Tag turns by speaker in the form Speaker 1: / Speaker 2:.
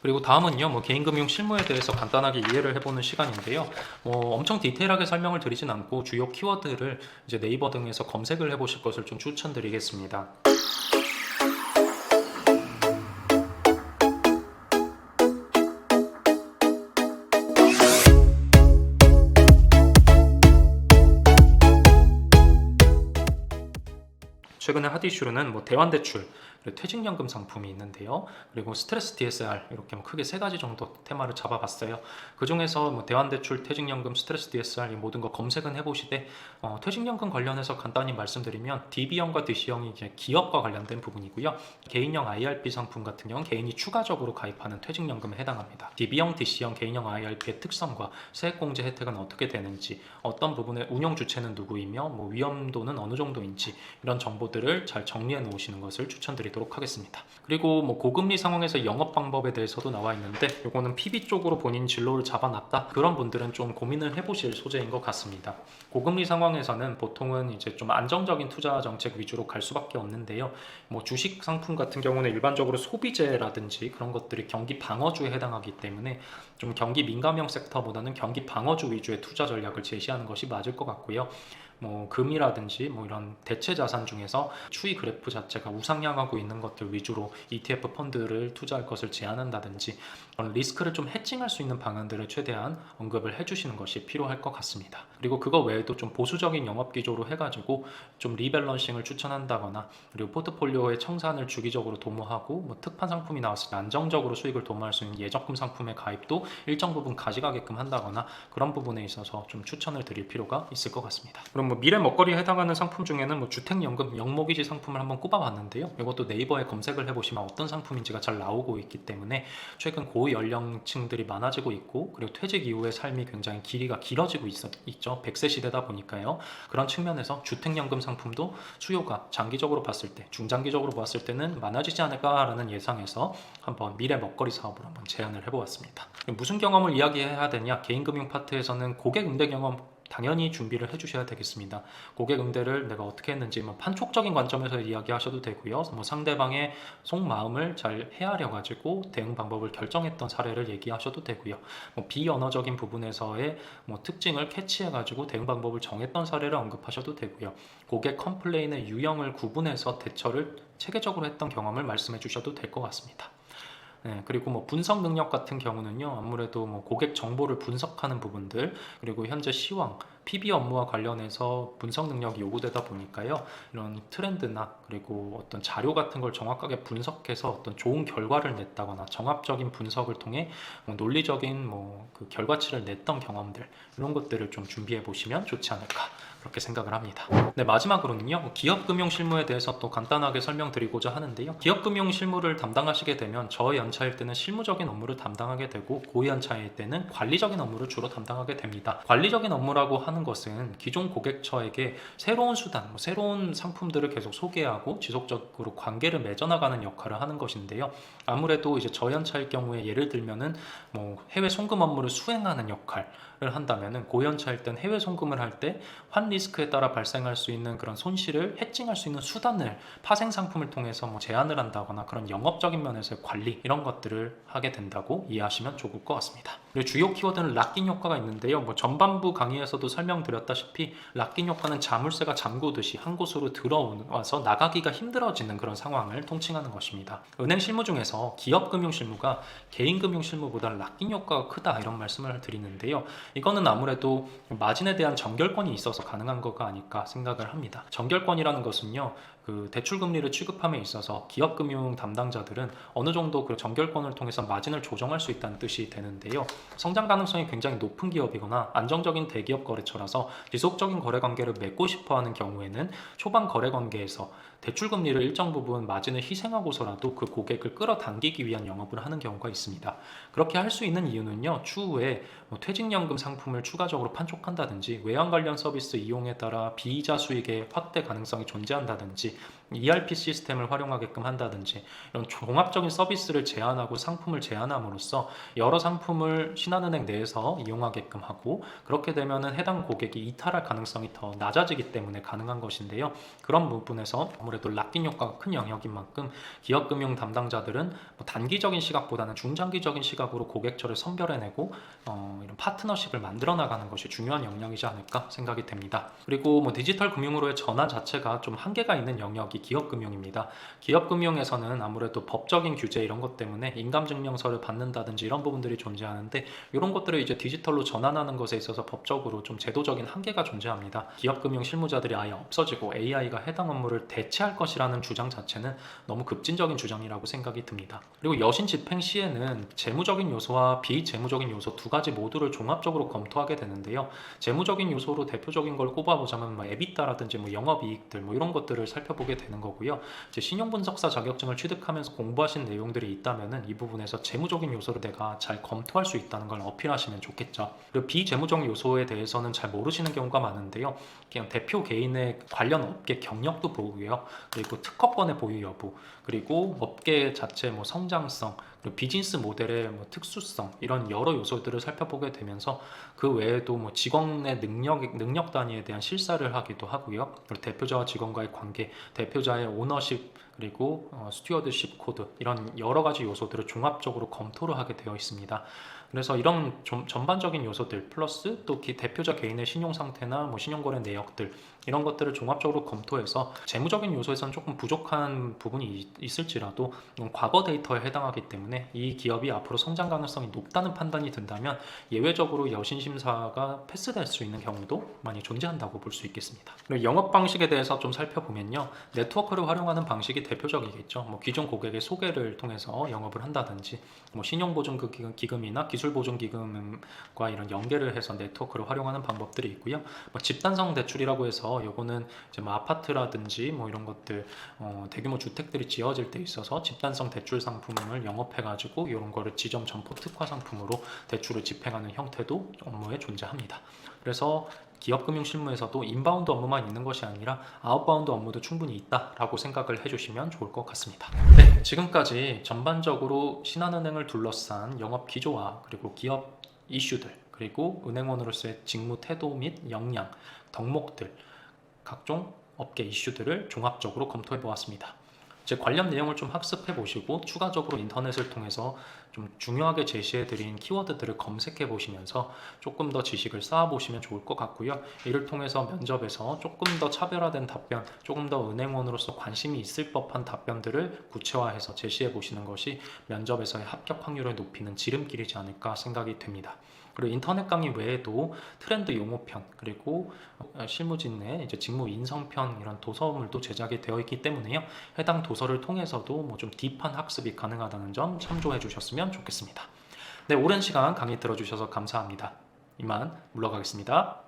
Speaker 1: 그리고 다음은요, 개인금융 실무에 대해서 간단하게 이해를 해보는 시간인데요. 엄청 디테일하게 설명을 드리진 않고 주요 키워드를 이제 네이버 등에서 검색을 해보실 것을 좀 추천드리겠습니다. 최근에 핫 이슈로는 대환대출, 그리고 퇴직연금 상품이 있는데요. 그리고 스트레스 DSR 이렇게 크게 세 가지 정도 테마를 잡아봤어요. 그 중에서 대환대출, 퇴직연금, 스트레스 DSR 이 모든 거 검색은 해보시되 퇴직연금 관련해서 간단히 말씀드리면 DB형과 DC형이 이제 기업과 관련된 부분이고요. 개인형 IRP 상품 같은 경우는 개인이 추가적으로 가입하는 퇴직연금에 해당합니다. DB형, DC형, 개인형 IRP의 특성과 세액공제 혜택은 어떻게 되는지, 어떤 부분의 운영 주체는 누구이며 위험도는 어느 정도인지 이런 정보들을 잘 정리해 놓으시는 것을 추천드리도록 하겠습니다. 그리고 고금리 상황에서 영업 방법에 대해서도 나와 있는데 이거는 PB 쪽으로 본인 진로를 잡아놨다 그런 분들은 좀 고민을 해보실 소재인 것 같습니다. 고금리 상황에서는 보통은 이제 좀 안정적인 투자 정책 위주로 갈 수밖에 없는데요. 주식 상품 같은 경우는 일반적으로 소비재라든지 그런 것들이 경기 방어주에 해당하기 때문에 좀 경기 민감형 섹터보다는 경기 방어주 위주의 투자 전략을 제시하는 것이 맞을 것 같고요. 금이라든지 이런 대체 자산 중에서 추이 그래프 자체가 우상향하고 있는 것들 위주로 ETF 펀드를 투자할 것을 제한한다든지 그런 리스크를 좀 해칭할 수 있는 방안들을 최대한 언급을 해주시는 것이 필요할 것 같습니다. 그리고 그거 외에도 좀 보수적인 영업 기조로 해가지고 좀 리밸런싱을 추천한다거나 그리고 포트폴리오의 청산을 주기적으로 도모하고 특판 상품이 나왔을 때 안정적으로 수익을 도모할 수 있는 예적금 상품의 가입도 일정 부분 가져가게끔 한다거나 그런 부분에 있어서 좀 추천을 드릴 필요가 있을 것 같습니다. 그럼 미래 먹거리에 해당하는 상품 중에는 주택연금, 영모기지 상품을 한번 꼽아봤는데요. 이것도 네이버에 검색을 해보시면 어떤 상품인지가 잘 나오고 있기 때문에 최근 고연령층들이 많아지고 있고 그리고 퇴직 이후의 삶이 굉장히 길이가 길어지고 있죠. 100세 시대다 보니까요. 그런 측면에서 주택연금 상품도 수요가 장기적으로 봤을 때, 중장기적으로 봤을 때는 많아지지 않을까라는 예상에서 한번 미래 먹거리 사업을 한번 제안을 해보았습니다. 무슨 경험을 이야기해야 되냐? 개인금융 파트에서는 고객 응대 경험 당연히 준비를 해주셔야 되겠습니다. 고객 응대를 내가 어떻게 했는지 판촉적인 관점에서 이야기하셔도 되고요. 상대방의 속마음을 잘 헤아려 가지고 대응 방법을 결정했던 사례를 얘기하셔도 되고요. 비언어적인 부분에서의 특징을 캐치해 가지고 대응 방법을 정했던 사례를 언급하셔도 되고요. 고객 컴플레인의 유형을 구분해서 대처를 체계적으로 했던 경험을 말씀해 주셔도 될 것 같습니다. 네, 그리고 분석 능력 같은 경우는요, 아무래도 고객 정보를 분석하는 부분들, 그리고 현재 시황, PB 업무와 관련해서 분석 능력이 요구되다 보니까요, 이런 트렌드나 그리고 어떤 자료 같은 걸 정확하게 분석해서 어떤 좋은 결과를 냈다거나 정합적인 분석을 통해 논리적인 그 결과치를 냈던 경험들, 이런 것들을 좀 준비해 보시면 좋지 않을까. 그렇게 생각을 합니다. 네, 마지막으로는요, 기업금융 실무에 대해서 또 간단하게 설명드리고자 하는데요. 기업금융 실무를 담당하시게 되면 저연차일 때는 실무적인 업무를 담당하게 되고 고연차일 때는 관리적인 업무를 주로 담당하게 됩니다. 관리적인 업무라고 하는 것은 기존 고객처에게 새로운 수단, 새로운 상품들을 계속 소개하고 지속적으로 관계를 맺어나가는 역할을 하는 것인데요. 아무래도 이제 저연차일 경우에 예를 들면은 해외 송금 업무를 수행하는 역할을 한다면은 고연차일 땐 해외 송금을 할 때 환 리스크에 따라 발생할 수 있는 그런 손실을 해칭할 수 있는 수단을 파생 상품을 통해서 제안을 한다거나 그런 영업적인 면에서의 관리 이런 것들을 하게 된다고 이해하시면 좋을 것 같습니다. 그리고 주요 키워드는 락인 효과가 있는데요. 전반부 강의에서도 설명드렸다시피 락인 효과는 자물쇠가 잠그듯이 한 곳으로 들어와서 나가기가 힘들어지는 그런 상황을 통칭하는 것입니다. 은행 실무 중에서 기업금융 실무가 개인금융 실무보다 락인 효과가 크다 이런 말씀을 드리는데요. 이거는 아무래도 마진에 대한 정결권이 있어서 가능한 거가 아닐까 생각을 합니다. 정결권이라는 것은요, 그 대출금리를 취급함에 있어서 기업금융 담당자들은 어느 정도 그 정결권을 통해서 마진을 조정할 수 있다는 뜻이 되는데요. 성장 가능성이 굉장히 높은 기업이거나 안정적인 대기업 거래처라서 지속적인 거래 관계를 맺고 싶어하는 경우에는 초반 거래 관계에서 대출금리를 일정 부분 마진을 희생하고서라도 그 고객을 끌어당기기 위한 영업을 하는 경우가 있습니다. 그렇게 할 수 있는 이유는요, 추후에 퇴직연금 상품을 추가적으로 판촉한다든지 외환 관련 서비스 이용에 따라 비이자 수익의 확대 가능성이 존재한다든지 ERP 시스템을 활용하게끔 한다든지 이런 종합적인 서비스를 제안하고 상품을 제안함으로써 여러 상품을 신한은행 내에서 이용하게끔 하고, 그렇게 되면은 해당 고객이 이탈할 가능성이 더 낮아지기 때문에 가능한 것인데요. 그런 부분에서 아무래도 락인 효과가 큰 영역인 만큼 기업금융 담당자들은 단기적인 시각보다는 중장기적인 시각으로 고객처를 선별해내고 이런 파트너십을 만들어 나가는 것이 중요한 역량이지 않을까 생각이 됩니다. 그리고 디지털 금융으로의 전환 자체가 좀 한계가 있는 영역이 기업금융입니다. 기업금융에서는 아무래도 법적인 규제 이런 것 때문에 인감증명서를 받는다든지 이런 부분들이 존재하는데, 이런 것들을 이제 디지털로 전환하는 것에 있어서 법적으로 좀 제도적인 한계가 존재합니다. 기업금융 실무자들이 아예 없어지고 AI가 해당 업무를 대체할 것이라는 주장 자체는 너무 급진적인 주장이라고 생각이 듭니다. 그리고 여신 집행 시에는 재무적인 요소와 비재무적인 요소 두 가지 모두를 종합적으로 검토하게 되는데요. 재무적인 요소로 대표적인 걸 꼽아보자면 에비타라든지 영업이익들 이런 것들을 살펴보게 되는 거고요. 이제 신용분석사 자격증을 취득하면서 공부하신 내용들이 있다면은 이 부분에서 재무적인 요소를 내가 잘 검토할 수 있다는 걸 어필하시면 좋겠죠. 그리고 비재무적 요소에 대해서는 잘 모르시는 경우가 많은데요. 그냥 대표 개인의 관련 업계 경력도 보고요. 그리고 특허권의 보유 여부, 그리고 업계 자체 성장성, 그리고 비즈니스 모델의 특수성, 이런 여러 요소들을 살펴보게 되면서 그 외에도 직원의 능력 단위에 대한 실사를 하기도 하고요. 그리고 대표자와 직원과의 관계, 대표자의 오너십, 그리고 스튜어드십 코드, 이런 여러 가지 요소들을 종합적으로 검토를 하게 되어 있습니다. 그래서 이런 전반적인 요소들 플러스 또 대표자 개인의 신용 상태나 신용거래 내역들, 이런 것들을 종합적으로 검토해서 재무적인 요소에서는 조금 부족한 부분이 있을지라도 과거 데이터에 해당하기 때문에 이 기업이 앞으로 성장 가능성이 높다는 판단이 든다면 예외적으로 여신심사가 패스될 수 있는 경우도 많이 존재한다고 볼 수 있겠습니다. 그리고 영업 방식에 대해서 좀 살펴보면요, 네트워크를 활용하는 방식이 대표적이겠죠. 기존 고객의 소개를 통해서 영업을 한다든지, 신용보증기금이나 기술보증기금과 이런 연계를 해서 네트워크를 활용하는 방법들이 있고요. 집단성 대출이라고 해서 요거는 이제 아파트라든지 이런 것들, 대규모 주택들이 지어질 때 있어서 집단성 대출 상품을 영업해가지고 이런 거를 지점 점포 특화 상품으로 대출을 집행하는 형태도 업무에 존재합니다. 그래서 기업금융 실무에서도 인바운드 업무만 있는 것이 아니라 아웃바운드 업무도 충분히 있다라고 생각을 해주시면 좋을 것 같습니다. 네, 지금까지 전반적으로 신한은행을 둘러싼 영업 기조와 그리고 기업 이슈들, 그리고 은행원으로서의 직무 태도 및 역량, 덕목들, 각종 업계 이슈들을 종합적으로 검토해 보았습니다. 제 관련 내용을 좀 학습해 보시고 추가적으로 인터넷을 통해서 좀 중요하게 제시해 드린 키워드들을 검색해 보시면서 조금 더 지식을 쌓아 보시면 좋을 것 같고요. 이를 통해서 면접에서 조금 더 차별화된 답변, 조금 더 은행원으로서 관심이 있을 법한 답변들을 구체화해서 제시해 보시는 것이 면접에서의 합격 확률을 높이는 지름길이지 않을까 생각이 됩니다. 그리고 인터넷 강의 외에도 트렌드 용어편, 그리고 실무진 내 직무 인성편, 이런 도서물도 제작이 되어 있기 때문에요. 해당 도서를 통해서도 좀 딥한 학습이 가능하다는 점 참조해 주셨으면 좋겠습니다. 네, 오랜 시간 강의 들어주셔서 감사합니다. 이만 물러가겠습니다.